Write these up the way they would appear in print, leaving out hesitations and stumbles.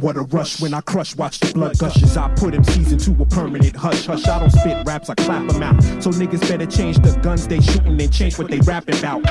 What a rush when I crush, watch the blood gushes. I put MCs into a permanent hush. Hush, I don't spit raps, I clap them out. So niggas better change the guns they shooting and change what they rapping about.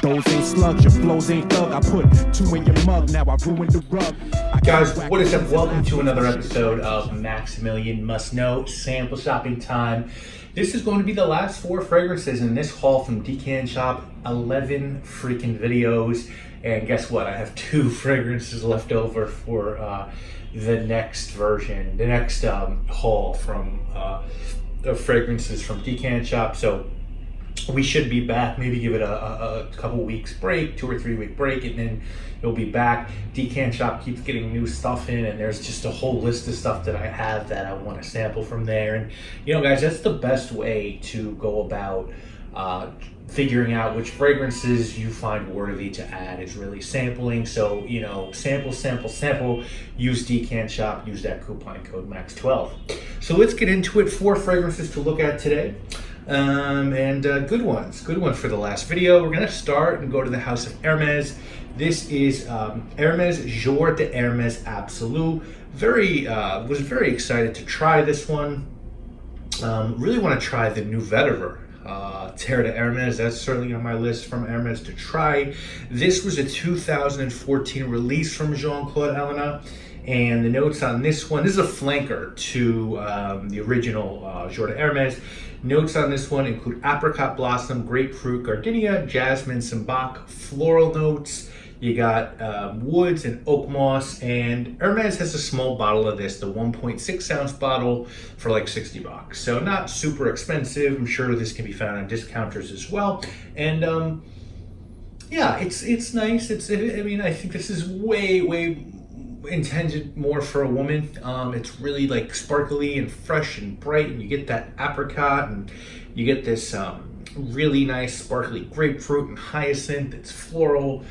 Those ain't slugs, your flows ain't thug. I put two in your mug, now I ruined the rug. Guys, what is up? Welcome to another episode of Maximilian Must Know Sample Shopping Time. This is going to be the last 4 fragrances in this haul from Decant Shop. 11 freaking videos. And guess what? I have 2 fragrances left over for the next version, the next haul from of fragrances from Decant Shop. So we should be back, maybe give it a couple weeks break, 2 or 3 week break, and then it'll be back. Decant Shop keeps getting new stuff in, and there's just a whole list of stuff that I have that I want to sample from there. And you know, guys, that's the best way to go about figuring out which fragrances you find worthy to add, is really sampling. So, you know, sample, use Decant Shop, use that coupon code MAX12. So let's get into it. 4 fragrances to look at today. And good ones for the last video. We're gonna start and go to the house of Hermes. This is Hermes Jour de Hermes Absolu. Was very excited to try this one. Really want to try the new Vetiver. Terre de Hermes, that's certainly on my list from Hermes to try. This was a 2014 release from Jean-Claude Ellena. And the notes on this one, this is a flanker to the original Jour de Hermes. Notes on this one include apricot blossom, grapefruit, gardenia, jasmine, sambac, floral notes. You got woods and oak moss, and Hermes has a small bottle of this, the 1.6 ounce bottle, for like $60. So not super expensive. I'm sure this can be found on discounters as well. And yeah, it's nice. I mean, I think this is way intended more for a woman. It's really like sparkly and fresh and bright, and you get that apricot, and you get this really nice sparkly grapefruit and hyacinth. It's floral.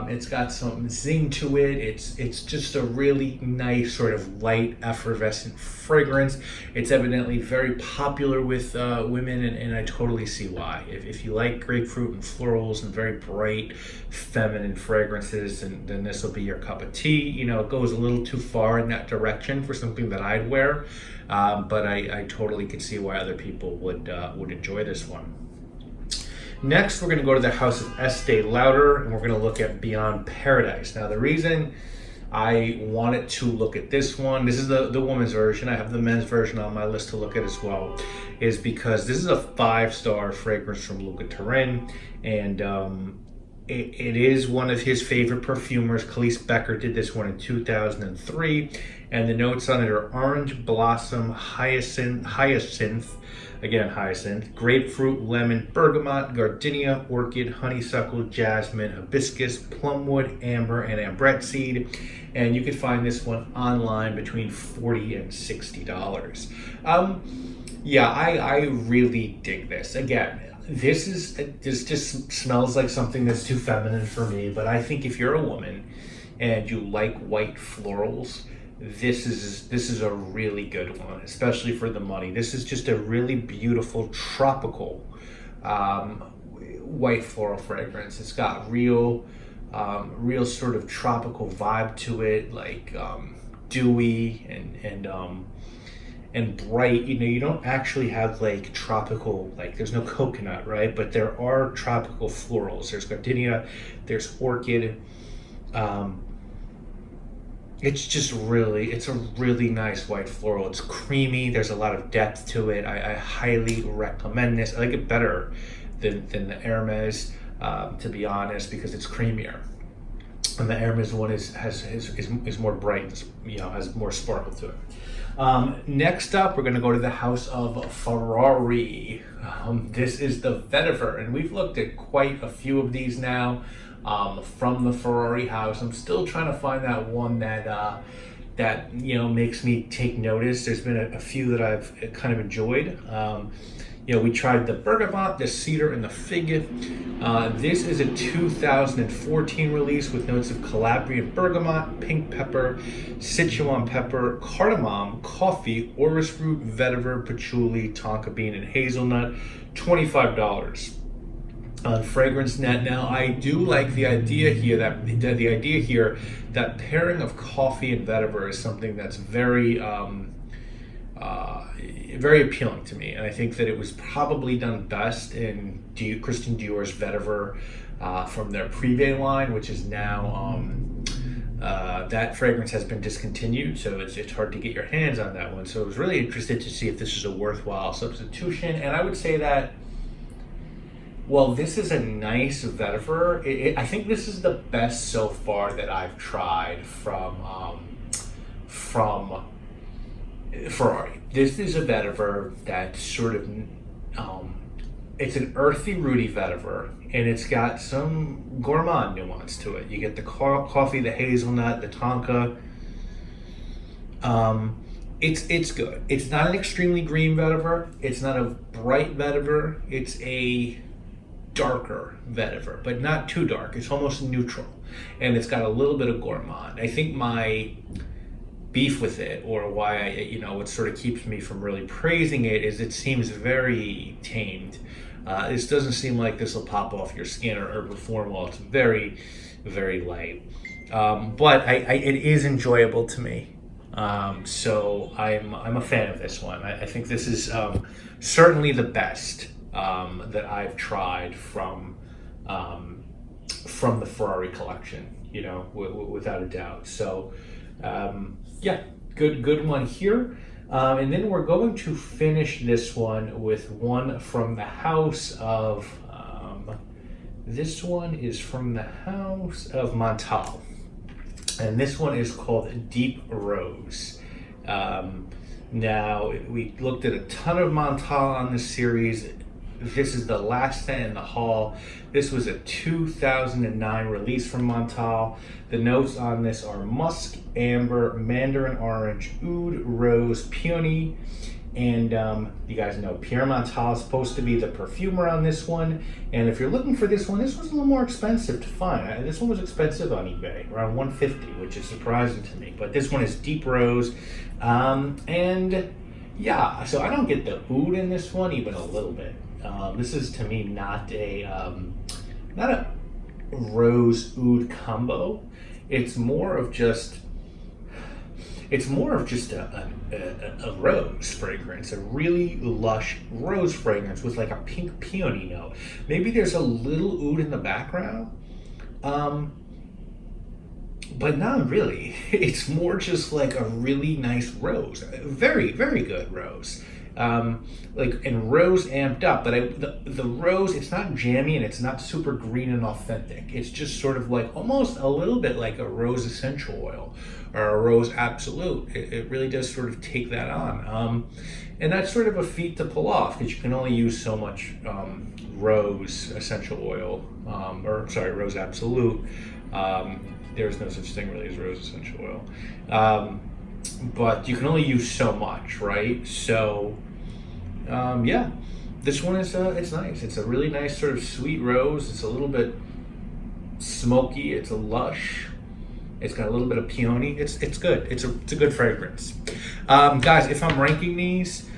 It's got some zing to it. It's just a really nice sort of light effervescent fragrance. It's evidently very popular with women, and I totally see why. If you like grapefruit and florals and very bright feminine fragrances, then this will be your cup of tea. You know, it goes a little too far in that direction for something that I'd wear, but I totally could see why other people would enjoy this one. Next, we're going to go to the house of Estee Lauder, and we're going to look at Beyond Paradise. Now, the reason I wanted to look at this one, this is the woman's version, I have the men's version on my list to look at as well, is because this is a 5-star fragrance from Luca Turin, and it is one of his favorite perfumers. Khalees Becker did this one in 2003, and the notes on it are orange blossom, hyacinth, again hyacinth, grapefruit, lemon, bergamot, gardenia, orchid, honeysuckle, jasmine, hibiscus, plumwood, amber, and ambrette seed. And you can find this one online between $40 and $60. Yeah, I really dig this. Again, this just smells like something that's too feminine for me, but I think if you're a woman and you like white florals, this is a really good one, especially for the money. This is just a really beautiful tropical white floral fragrance. It's got real sort of tropical vibe to it, like dewy and bright. You know, you don't actually have like tropical, like there's no coconut, right? But there are tropical florals. There's gardenia, there's orchid. It's a really nice white floral. It's creamy. There's a lot of depth to it. I highly recommend this. I like it better than the Hermes, to be honest, because it's creamier. And the Hermes one is more bright, you know, has more sparkle to it. Next up, we're going to go to the house of Ferrari. This is the Vetiver, and we've looked at quite a few of these now. From the Ferrari house. I'm still trying to find that one that you know makes me take notice. There's been a few that I've kind of enjoyed. You know, we tried the bergamot, the cedar, and the fig. This is a 2014 release with notes of Calabrian bergamot, pink pepper, Sichuan pepper, cardamom, coffee, orris root, vetiver, patchouli, tonka bean, and hazelnut. $25. on FragranceNet. Now, I do like the idea here that pairing of coffee and vetiver is something that's very very appealing to me, and I think that it was probably done best in Christian Dior's Vetiver from their Privé line, which is now that fragrance has been discontinued, so it's hard to get your hands on that one. So I was really interested to see if this is a worthwhile substitution, and I would say that, well, this is a nice vetiver. I think this is the best so far that I've tried from Ferrari. This is a vetiver that's sort of, it's an earthy, rooty vetiver, and it's got some gourmand nuance to it. You get the coffee, the hazelnut, the tonka. It's good. It's not an extremely green vetiver. It's not a bright vetiver. It's a darker vetiver, but not too dark. It's almost neutral, and it's got a little bit of gourmand. I think my beef with it, or why what sort of keeps me from really praising it, is it seems very tamed. This doesn't seem like this will pop off your skin or perform well. It's very, very light, but it is enjoyable to me. So I'm a fan of this one. I think this is certainly the best that I've tried from the Ferrari collection, without a doubt. So yeah, good one here. And then we're going to finish this one with one from the house of, this one is from the house of Montale. And this one is called Deep Rose. Now, we looked at a ton of Montale on this series. This is the last scent in the haul. This was a 2009 release from Montale. The notes on this are musk, amber, mandarin orange, oud, rose, peony, and you guys know Pierre Montale is supposed to be the perfumer on this one. And if you're looking for this one was a little more expensive to find. This one was expensive on eBay, around $150, which is surprising to me. But this one is Deep Rose, and yeah, so I don't get the oud in this one even a little bit. This is, to me, not a rose oud combo. It's more of just a rose fragrance, a really lush rose fragrance with like a pink peony note. Maybe there's a little oud in the background, but not really. It's more just like a really nice rose, very, very good rose. And rose amped up, but the rose, it's not jammy and it's not super green and authentic. It's just sort of like almost a little bit like a rose essential oil or a rose Absolu. It really does sort of take that on. And that's sort of a feat to pull off, because you can only use so much rose essential oil, rose Absolu. There's no such thing really as rose essential oil. But you can only use so much, right? So, yeah, this one is, it's nice. It's a really nice sort of sweet rose. It's a little bit smoky. It's a lush. It's got a little bit of peony. It's good. It's a good fragrance. Guys, if I'm ranking these,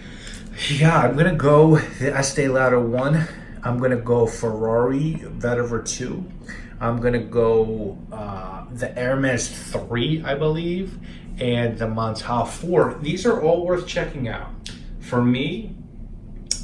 yeah, I'm going to go the Estee Lauder 1. I'm going to go Ferrari Vetiver 2. I'm going to go the Hermes 3, I believe, and the Montale 4. These are all worth checking out. For me,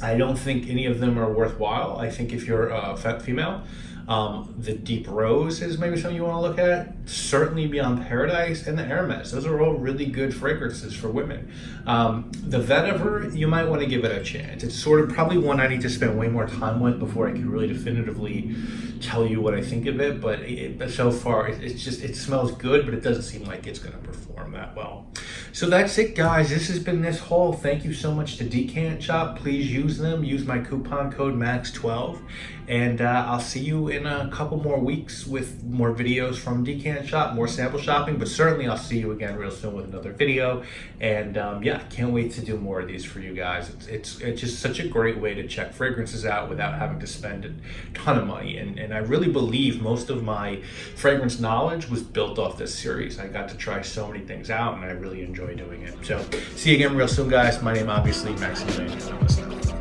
I don't think any of them are worthwhile. I think if you're a female, the Deep Rose is maybe something you want to look at. Certainly Beyond Paradise and the Hermes. Those are all really good fragrances for women. The Vetiver, you might want to give it a chance. It's sort of probably one I need to spend way more time with before I can really definitively tell you what I think of it. But so far, it smells good, but it doesn't seem like it's going to perform that well. So that's it, guys. This has been this haul. Thank you so much to Decant Shop. Please use them. Use my coupon code MAX12. And I'll see you in a couple more weeks with more videos from Decant Shop, more sample shopping. But certainly I'll see you again real soon with another video. And yeah, can't wait to do more of these for you guys. It's just such a great way to check fragrances out without having to spend a ton of money. And I really believe most of my fragrance knowledge was built off this series. I got to try so many things out, and I really enjoy doing it. So see you again real soon, guys. My name, obviously, Maximilian.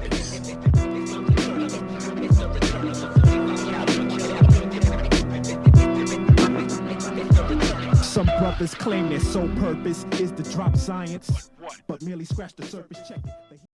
Peace. Some brothers claim their sole purpose is to drop science, but merely scratch the surface. Check it.